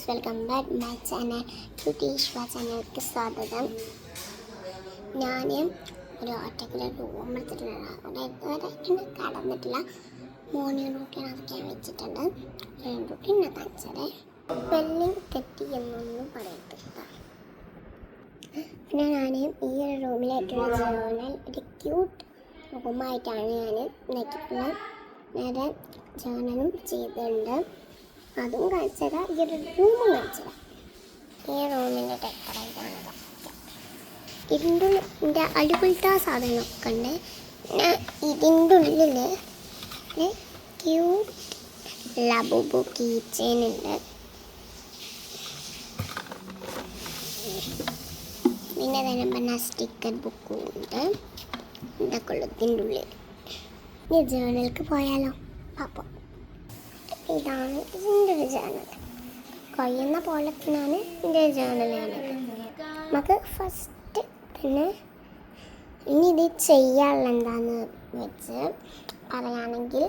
Guys, welcome back my channel ക്യൂട്ടീശ്വ ചാനലിലേക്ക് സ്വാഗതം. ഞാൻ ഒരു ഒറ്റയ്ക്കുള്ള റൂം എടുത്തിട്ടുണ്ട്. അവിടെ ഇതുവരെ കടന്നിട്ടില്ല. മോർണിംഗ് റൂട്ടീൻ അതൊക്കെ ഞാൻ വെച്ചിട്ടുണ്ട്. റൂട്ടീൻ ഞാൻ കാണിച്ചത് സ്പെല്ലിങ് തെറ്റി എന്നൊന്നും പറയത്തില്ല. പിന്നെ ഞാൻ ഈ ഒരു റൂമിലായിട്ടുള്ള ജേർണൽ ഒരു ക്യൂട്ട് റൂമായിട്ടാണ് ഞാൻ ഉണ്ടാക്കിയിട്ടുള്ളത്. നേരെ ജേർണലും ചെയ്തിട്ടുണ്ട്. അതും കാണിച്ചതാ. ഈ ഒരു റൂമും കാണിച്ചതാ. ഈ റൂമിൻ്റെ ഡെക്കറേറ്റ് ഇതിൻ്റെ അടിപൊളിത്ത സാധനമൊക്കെ ഉണ്ട്. പിന്നെ ഇതിൻ്റെ ഉള്ളിൽ ക്യൂട്ട് ലബുബു കീ ചെയിൻ ഉണ്ട്. പിന്നെ തന്നെ പറഞ്ഞ സ്റ്റിക്കർ ബുക്കും ഉണ്ട്. ഇതൊക്കെ ഉള്ളു ഇതിൻ്റെ ഉള്ളിൽ. ഇനി ജേർണലിലേക്ക് പോയാലോ പാപ്പം. ഇതാണ് ഇതിൻ്റെ ഒരു ജേർണൽ. കൊയ്യുന്ന പോലെ തന്നെയാണ് ഇതിൻ്റെ ജേർണലാണ്. നമുക്ക് ഫസ്റ്റ് തന്നെ ഇനി ഇത് ചെയ്യാനുള്ള എന്താണെന്ന് വെച്ച് പറയുകയാണെങ്കിൽ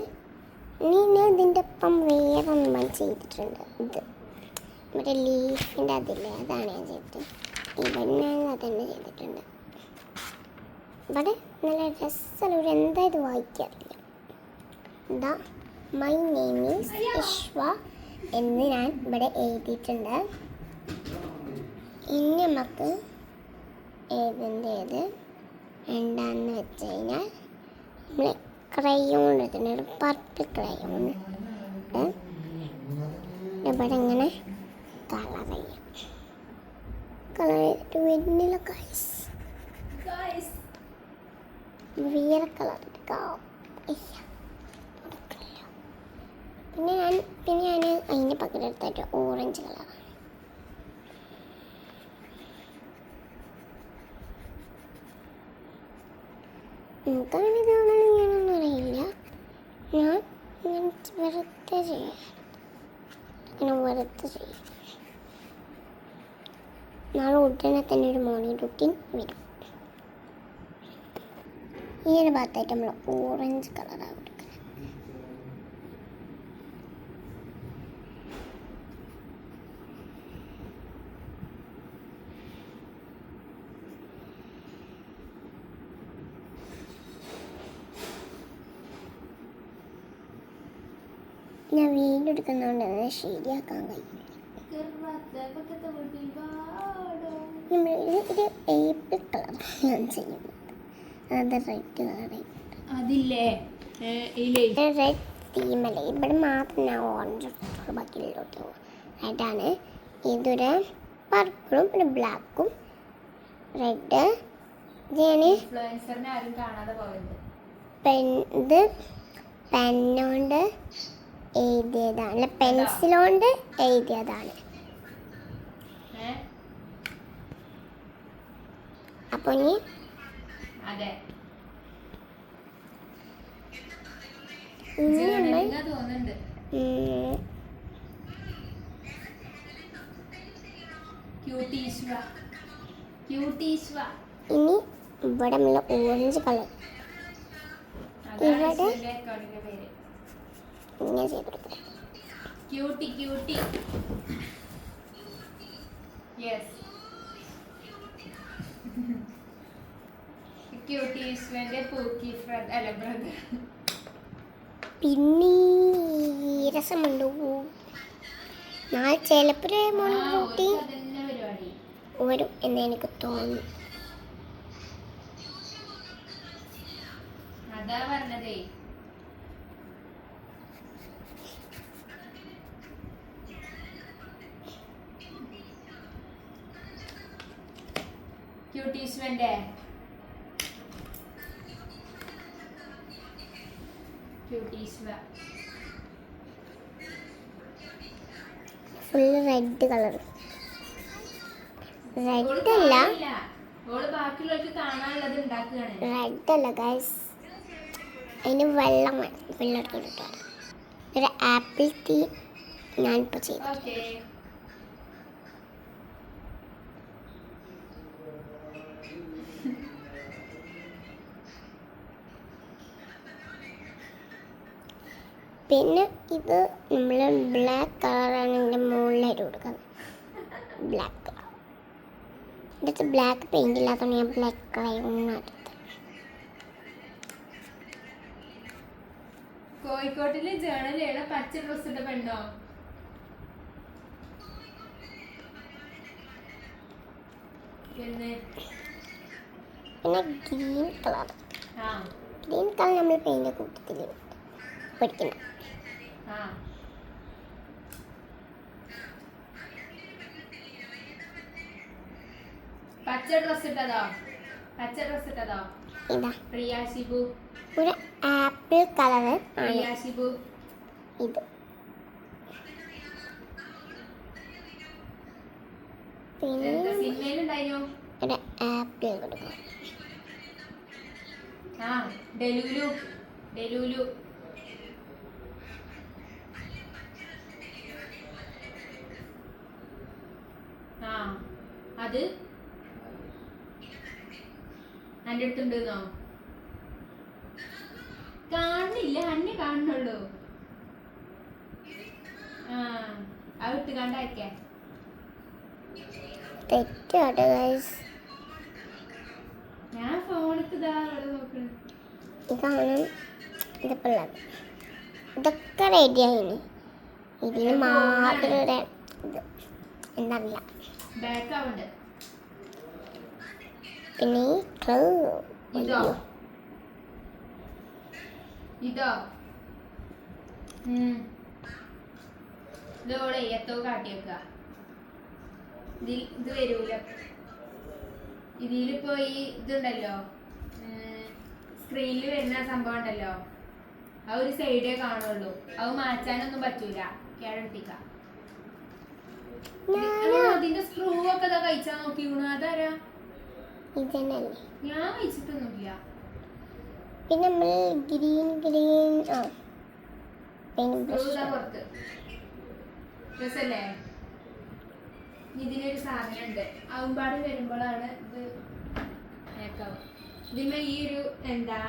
ഇനി ഇതിൻ്റെ ഒപ്പം വേറെ നമ്മൾ ചെയ്തിട്ടുണ്ട്. ഇത് നമ്മുടെ ലീഫിൻ്റെ അതില്ലേ, അതാണ് ഞാൻ ചെയ്തിട്ട്. ഇവിടെ ഞാൻ അതന്നെ ചെയ്തിട്ടുണ്ട്. ഇവിടെ നല്ല രസമുള്ള എന്താ ഇത് വായിക്കാറില്ല. എന്താ മൈ നെയിം ഈസ് ഇഷ്വ എന്ന് ഞാൻ ഇവിടെ എഴുതിയിട്ടുണ്ട്. ഇനി നമുക്ക് ഏത് എന്താണെന്ന് വെച്ച് കഴിഞ്ഞാൽ നമ്മൾ ക്രയോൺ എടുത്തിട്ടുണ്ട്. ഒരു പർപ്പിൾ ക്രയോൺ ഇവിടെ ഇങ്ങനെ കളർ ചെയ്തിട്ട് വരുന്നില്ല ഗൈസ്. വേറെ കളർ എടുക്കാം. പിന്നെ ഞാൻ അതിന് പകരം എടുത്തായിട്ട് ഓറഞ്ച് കളറാണ്. എനിക്കങ്ങനെ ഇതാണെന്ന് ഞാനൊന്നും അറിയില്ല. ഞാൻ ഇങ്ങനെ വെറുതെ ചെയ്യാം. നാളെ ഉടനെ തന്നെ ഒരു മോർണിംഗ് റൂട്ടീൻ വരും. ഈ ഒരു ഭാഗത്തായിട്ട് നമ്മൾ ഓറഞ്ച് കളറാണ് കൊടുക്കുന്നത്. ഞാൻ വീഡിയോ എടുക്കുന്നതുകൊണ്ട് തന്നെ ശരിയാക്കാൻ കഴിയില്ല. ഒരു ഏപ്പിൾ കളർ ഞാൻ ചെയ്യുന്നത്. അത് റെഡ് കളർ അതില്ലേ റെഡ് തീമല്ലേ. ഇവിടെ മാത്രം ഞാൻ ഓറഞ്ച് ബാക്കിയിലോട്ട് പോകും. റെഡാണ്. ഇതൊരു പർപ്പിളും പിന്നെ ബ്ലാക്കും റെഡ്. ഇത് പെന്നോണ്ട് എഴുതിയതാണ്, അല്ല പെൻസിലോണ്ട് എഴുതിയതാണ്. അപ്പോൾ ഇനി ഇനി ഇവിടെ നമ്മൾ ഓറഞ്ച് കളർ ഇവിടെ ഇങ്ങനെ ചെയ്തെടുക്കാം. പിന്നെ രസമുണ്ടോ? നാളെ ചിലപ്പോൾ മോർണിംഗ് റൂട്ടീൻ വരും എന്ന് എനിക്ക് തോന്നുന്നു. അതാ പറഞ്ഞതേ. Full red colour. റെഡ് അല്ല ഗൈസ്, അതിന് വെള്ളം എടുത്തിട്ട് ഒരു ആപ്പിൾ ടീ ഞാനിപ്പോൾ ചെയ്തു. പിന്നെ ഇത് നമ്മൾ ബ്ലാക്ക് കളറാണ് ഇതിൻ്റെ മുകളിലായിട്ട് കൊടുക്കുന്നത്. ബ്ലാക്ക് കളർ ഇതിട്ട് ബ്ലാക്ക് പെയിൻ്റ് ഇല്ലാത്തതുകൊണ്ട് ഞാൻ ബ്ലാക്ക് കളർ എടുത്തത്. കോഴിക്കോട്ടിലെ ജേണലാണ് പച്ച ഡ്രസ് ഇട്ട പെണ്ണോ? പിന്നെ ഗ്രീൻ കളർ. ആ ഗ്രീൻ കളർ നമ്മൾ പെയിൻ്റ് കൂട്ടത്തിൽ പഠിക്കണം. ആ പച്ച ഡ്രസ് ഇട്ടതോ? പച്ച ഡ്രസ് ഇട്ടതോ? ഇതാ പ്രിയ ഷിബു. ഒരു ആപ്പിൾ കളർ പ്രിയ ആണ് ഷിബു. ഇത്. പിന്നെ എന്താ സിനിമയിലുണ്ടായിനോ? ഒരു ആപ്പിൾ കൊടുക്കണം. ആ ഡെലൂലു. ഡെലൂലു. ആ അത് എൻ്റെ അടുത്തുണ്ടെന്നോ? കാണുന്നില്ല, അന്നെ കാണുന്നുള്ളൂ. ആ അത് ഇട്ട് കണ്ടാക്കിയ തെറ്റാട്ടോ ഗൈസ്. ഞാൻ ഫോണിക്ക് ഇതാ അവിടെ നോക്കണു. ഇതാണ് ഇതിപ്പോൾ ഉള്ളത്. ഇതൊക്കെ റെഡിയായിന്. ഇതിന് മാത്രം ഒരു ഇത് എന്താറില്ല. ബാക്ക് ആവണ്ട്. പിന്നെ ഈ ക്ലൂ ഇതോ? ഇതോ? ഇതോടെ എത്തോ കാട്ടിയേക്ക. ഇത് വരൂല. ഇതിലിപ്പോ ഈ ഇതുണ്ടല്ലോ, സ്ക്രീനിൽ വരുന്ന സംഭവം ഉണ്ടല്ലോ, ആ ഒരു സൈഡേ കാണുള്ളൂ. അത് മാറ്റാനൊന്നും പറ്റൂല. കേടെടുപ്പിക്കാം. അതിന്റെ സ്ക്രൂ ഒക്കെ കഴിച്ചാ നോക്കിക്കണു. അതാരാ? ഇതന്നല്ലേ. ഞാൻ കഴിച്ചിട്ടൊന്നുമില്ല. പിന്നെ നമ്മൾ ഗ്രീൻ ഗ്രീൻ ആ പിന്നെ സ്ക്രൂ ഇതാ പുറത്ത്. രസല്ലേ? ഇതിനൊരു സാധനം ഉണ്ട്. ആവുമ്പാട് വരുമ്പോഴാണ് ഇത് നേക്കാവും. ഇതിന്മേ ഈ ഒരു എന്താ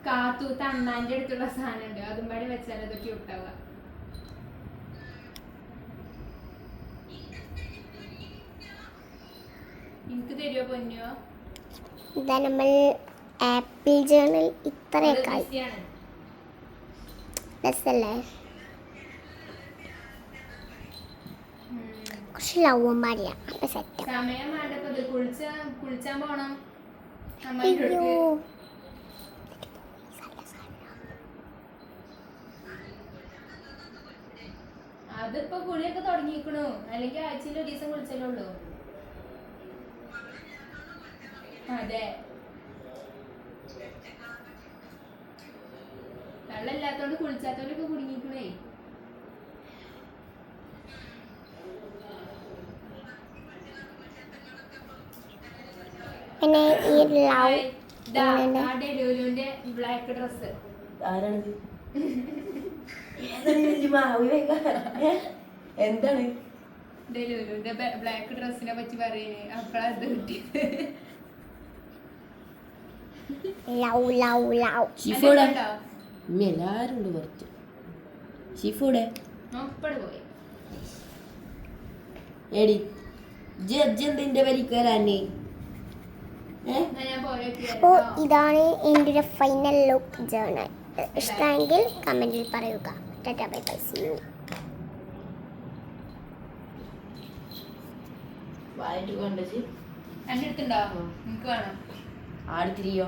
കാത്തൂത്ത് അണ്ണാന്റെ അടുത്തുള്ള സാധനം ഉണ്ട്. അതുമ്പാടി വെച്ചാൽ അതൊക്കെ ഉണ്ടാവുക. എനിക്ക് തരുമോ പൊന്നോ? ഇതാ നമ്മൾ ആപ്പിൾ ജേണൽ ഇത്രയൊക്കെ ആയി. ഈസിയാണ്. രസല്ലേ? കുറച്ച് ലവും പാടില്ല. അപ്പം സെറ്റ്. സമയം വേണ്ടപ്പോ ഇത് കുളിച്ചാൻ പോണം. അയ്യോ അതിപ്പോ കുളിയൊക്കെ തുടങ്ങിക്കണു. അല്ലെങ്കിൽ ആഴ്ചയിൽ ഒരു ദിവസം കുളിച്ചല്ലേ ഉള്ളൂ. അതെ, വെള്ളമില്ലാത്തോണ്ട് കുളിച്ചാത്തോണ്ടൊക്കെ കുടുങ്ങിക്കണേ. പിന്നെ ഈ ലവ് ഡെലൂലുവിന്റെ ബ്ലാക്ക് ഡ്രസ്. ആരാണിത്? എന്താണ് ഡെലൂലുവിന്റെ ബ്ലാക്ക് ഡ്രസ്സിനെ പറ്റി പറയുന്നേ. അപ്പഴാ ഇത് കിട്ടിയത്. Love love love. ഷിഫോടെ എല്ലാരും ഉണ്ട് പുറത്ത്. ഷിഫോടെ അപ്പഴ് പോയി. എടി ജെന്തിന്റെ വലിക്കാരാന്നെ. എന്നാ ഞാൻ അപ്പോൾ പോയി. ഇതാണ് എൻ്റെ ഒരു ഫൈനൽ ലുക്ക് ജേണൽ. ഇഷ്ടമെങ്കിൽ കമൻറ്റിൽ പറയുക. Tata bye bye see you. വായിട്ട് കൊണ്ടുവച്ച് എന്റെ അടുത്തുണ്ടാവോ? എനിക്ക് വേണം. ആടി തിരിയോ?